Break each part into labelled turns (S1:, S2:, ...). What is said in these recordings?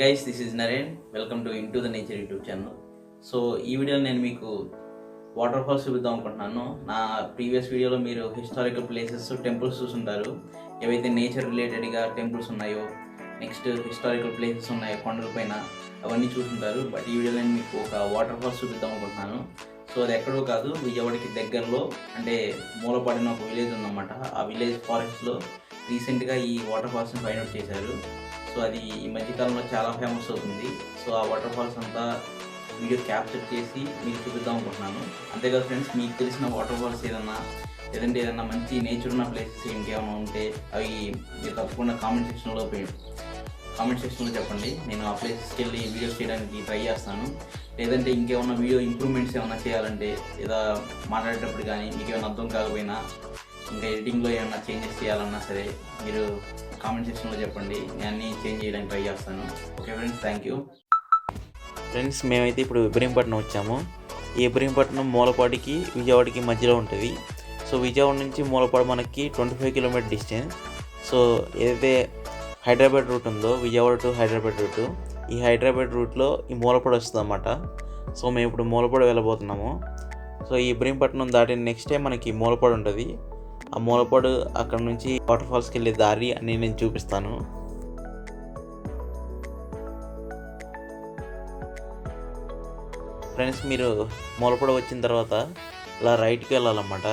S1: Guys, this is Naren. Welcome to into the nature YouTube channel. So ఈ వీడియోలో నేను మీకు వాటర్ ఫాల్స్ చూపిద్దాం అనుకుంటున్నాను. నా ప్రీవియస్ వీడియోలో మీరు హిస్టారికల్ ప్లేసెస్, టెంపుల్స్ చూసుంటారు. ఏవైతే నేచర్ రిలేటెడ్గా టెంపుల్స్ ఉన్నాయో, నెక్స్ట్ హిస్టారికల్ ప్లేసెస్ ఉన్నాయో కొండల పైన, అవన్నీ చూసుంటారు. బట్ ఈ వీడియోలో నేను మీకు ఒక వాటర్ ఫాల్స్ చూపిద్దాం అనుకుంటున్నాను. సో అది ఎక్కడో కాదు, విజయవాడకి దగ్గరలో, అంటే మూలపడిన ఒక విలేజ్ ఉందన్నమాట. ఆ విలేజ్ ఫారెస్ట్లో రీసెంట్గా ఈ వాటర్ ఫాల్స్ని ఫైండ్ అవుట్ చేశారు. సో అది ఈ మధ్యకాలంలో చాలా ఫేమస్ అవుతుంది. సో ఆ వాటర్ ఫాల్స్ అంతా వీడియో క్యాప్చర్ చేసి మీకు చూపిద్దాం అనుకుంటున్నాను. అంతేకాదు ఫ్రెండ్స్, మీకు తెలిసిన వాటర్ ఫాల్స్ లేదంటే ఏదన్నా మంచి నేచర్ ఉన్న ప్లేసెస్ ఇంకేమైనా ఉంటే అవి మీరు తప్పకుండా కామెంట్ సెక్షన్లో చెప్పండి. నేను ఆ ప్లేసెస్కి వెళ్ళి వీడియోస్ చేయడానికి ట్రై చేస్తాను. లేదంటే ఇంకేమన్నా వీడియో ఇంప్రూవ్మెంట్స్ ఏమైనా చేయాలంటే, లేదా మాట్లాడేటప్పుడు కానీ మీకు ఏమైనా అర్థం కాకపోయినా, ఇంకా ఎడిటింగ్లో ఏమైనా చేంజెస్ చేయాలన్నా సరే మీరు కామెంట్ సెక్షన్లో చెప్పండి. నేను అన్నీ చేంజ్ చేయడానికి ట్రై చేస్తాను. Okay friends, thank you.
S2: Friends, మేమైతే ఇప్పుడు ఇబ్రహీంపట్నం వచ్చాము. ఈ ఇబ్రహీంపట్నం మూలపాడికి విజయవాడకి మధ్యలో ఉంటుంది. సో విజయవాడ నుంచి మూలపాడు మనకి 25 కిలోమీటర్ డిస్టెన్స్. సో ఏదైతే హైదరాబాద్ రూట్ ఉందో, విజయవాడ టు హైదరాబాద్ రూటు, ఈ హైదరాబాద్ రూట్లో ఈ మూలపాడు వస్తుంది అన్నమాట. సో మేము ఇప్పుడు మూలపాడు వెళ్ళబోతున్నాము. సో ఈ ఇబ్రహీంపట్నం దాటిన నెక్స్ట్ టైం మనకి మూలపాడు ఉంటుంది. ఆ మూలపాడు అక్కడ నుంచి వాటర్ ఫాల్స్కి వెళ్ళే దారి అని నేను చూపిస్తాను. ఫ్రెండ్స్, మీరు మూలపాడు వచ్చిన తర్వాత ఇలా రైట్కి వెళ్ళాలన్నమాట.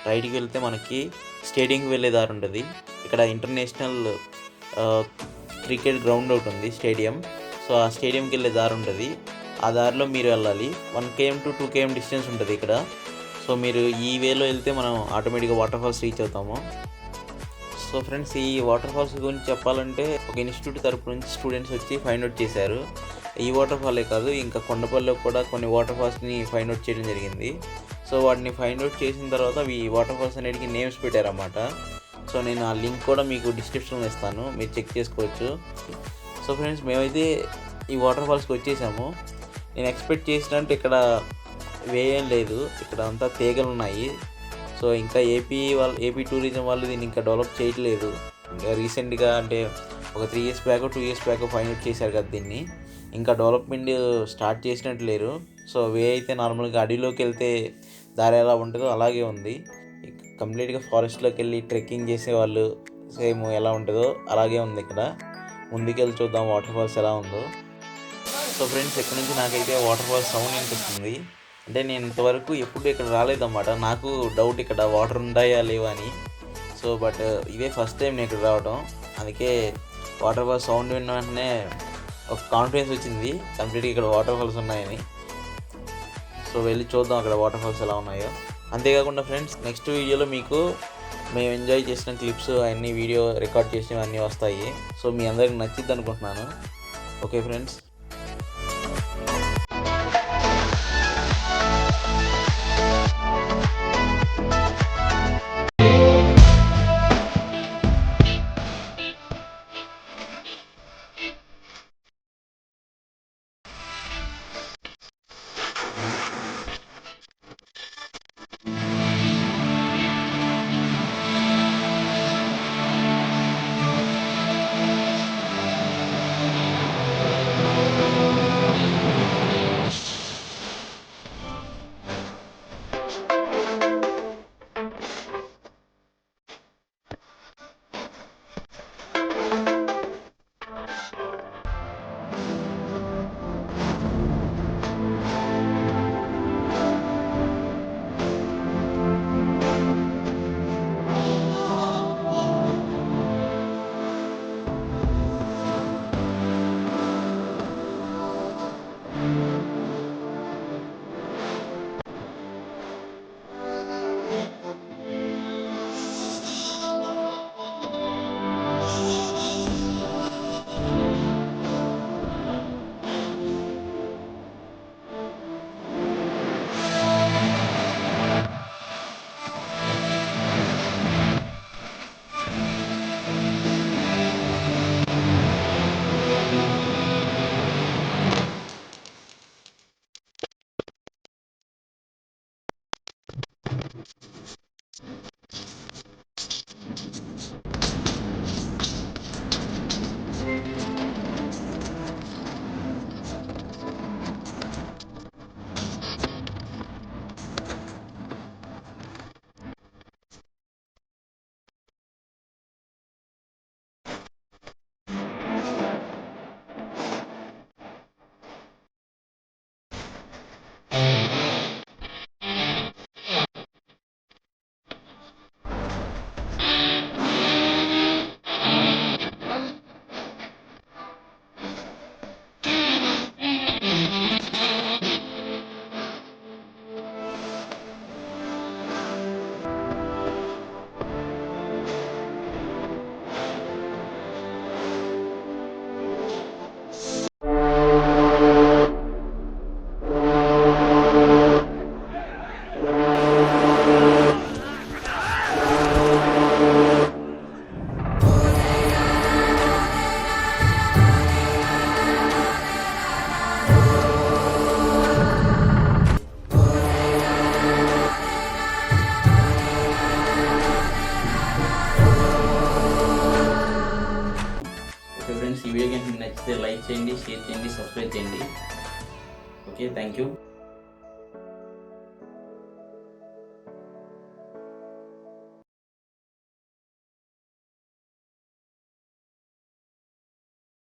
S2: రైట్కి వెళ్తే మనకి స్టేడియంకి వెళ్ళే దారి ఉంటుంది. ఇక్కడ ఇంటర్నేషనల్ క్రికెట్ గ్రౌండ్ ఒకటి ఉంది, స్టేడియం. సో ఆ స్టేడియంకి వెళ్ళే దారి ఉంటుంది. ఆ దారిలో మీరు వెళ్ళాలి. 1 km to 2 km డిస్టెన్స్ ఉంటుంది ఇక్కడ. సో మీరు ఈ వేలో వెళ్తే మనం ఆటోమేటిక్గా వాటర్ ఫాల్స్ రీచ్ అవుతాము. సో ఫ్రెండ్స్, ఈ వాటర్ ఫాల్స్ గురించి చెప్పాలంటే ఒక ఇన్స్టిట్యూట్ తరపు నుంచి స్టూడెంట్స్ వచ్చి ఫైండ్ అవుట్ చేశారు. ఈ వాటర్ ఫాలే కాదు, ఇంకా కొండపల్లిలో కూడా కొన్ని వాటర్ ఫాల్స్ని ఫైండ్ అవుట్ చేయడం జరిగింది. సో వాటిని ఫైండ్ అవుట్ చేసిన తర్వాత ఈ వాటర్ ఫాల్స్ అనేటికి నేమ్స్ పెట్టారన్నమాట. సో నేను ఆ లింక్ కూడా మీకు డిస్క్రిప్షన్లో ఇస్తాను, మీరు చెక్ చేసుకోవచ్చు. సో ఫ్రెండ్స్, మేమైతే ఈ వాటర్ ఫాల్స్కి వచ్చేసాము. నేను ఎక్స్పెక్ట్ చేసినట్టు ఇక్కడ వేయం లేదు, ఇక్కడ అంతా తీగలు ఉన్నాయి. సో ఇంకా ఏపీ టూరిజం వాళ్ళు దీన్ని ఇంకా డెవలప్ చేయట్లేదు. ఇంకా రీసెంట్గా అంటే ఒక 3 years back 2 years back find out చేశారు కదా దీన్ని. ఇంకా డెవలప్మెంట్ స్టార్ట్ చేసినట్టు లేరు. సో అయితే నార్మల్గా అడవిలోకి వెళ్తే దారి ఎలా ఉంటుందో అలాగే ఉంది. కంప్లీట్గా ఫారెస్ట్లోకి వెళ్ళి ట్రెక్కింగ్ చేసేవాళ్ళు సేమ్ ఎలా ఉంటుందో అలాగే ఉంది ఇక్కడ. ముందుకెళ్ళి చూద్దాం వాటర్ ఫాల్స్ ఎలా ఉందో. సో ఫ్రెండ్స్, ఇక్కడ నుంచి నాకైతే వాటర్ ఫాల్స్ సౌండ్ వినిపిస్తుంది. అంటే నేను ఇంతవరకు ఎప్పుడు ఇక్కడ రాలేదన్నమాట. నాకు డౌట్ ఇక్కడ వాటర్ ఉంటాయా లేవా అని. సో బట్ ఇదే ఫస్ట్ టైం నేను ఇక్కడ రావడం. అందుకే వాటర్ ఫాల్స్ సౌండ్ విన్న వెంటనే ఒక కాన్ఫిడెన్స్ వచ్చింది కంప్లీట్గా ఇక్కడ వాటర్ ఫాల్స్ ఉన్నాయని. సో వెళ్ళి చూద్దాం అక్కడ వాటర్ ఫాల్స్ ఎలా ఉన్నాయో. అంతేకాకుండా ఫ్రెండ్స్, నెక్స్ట్ వీడియోలో మీకు మేము ఎంజాయ్ చేసిన క్లిప్స్ అన్నీ వీడియో రికార్డ్ చేసినవి అన్నీ వస్తాయి. సో మీ అందరికి నచ్చిద్ది అనుకుంటున్నాను. Okay friends.
S1: ఈ వీడియో కనుక మీకు నచ్చితే లైక్ చేయండి, షేర్ చేయండి, సబ్స్క్రైబ్ చేయండి. Okay, thank you.